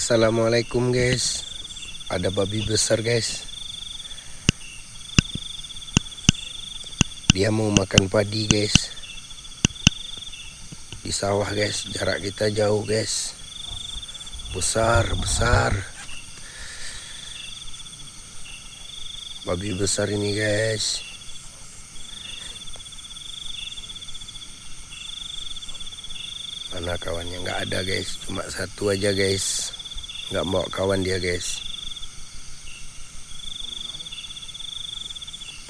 Assalamualaikum guys. Ada babi besar guys. Dia mau makan padi guys. Di sawah guys. Jarak kita jauh guys. Besar. Babi besar ini guys. Mana kawannya? Nggak ada guys. Cuma satu aja guys. Nggak bawa kawan dia guys.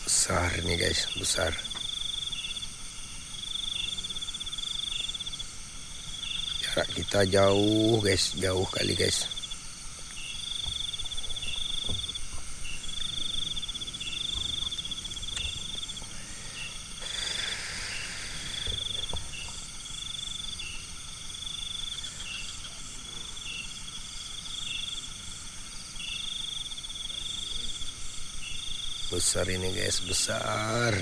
Besar nih guys. Besar. Jarak kita jauh guys. Jauh kali guys. Besar ini guys, besar.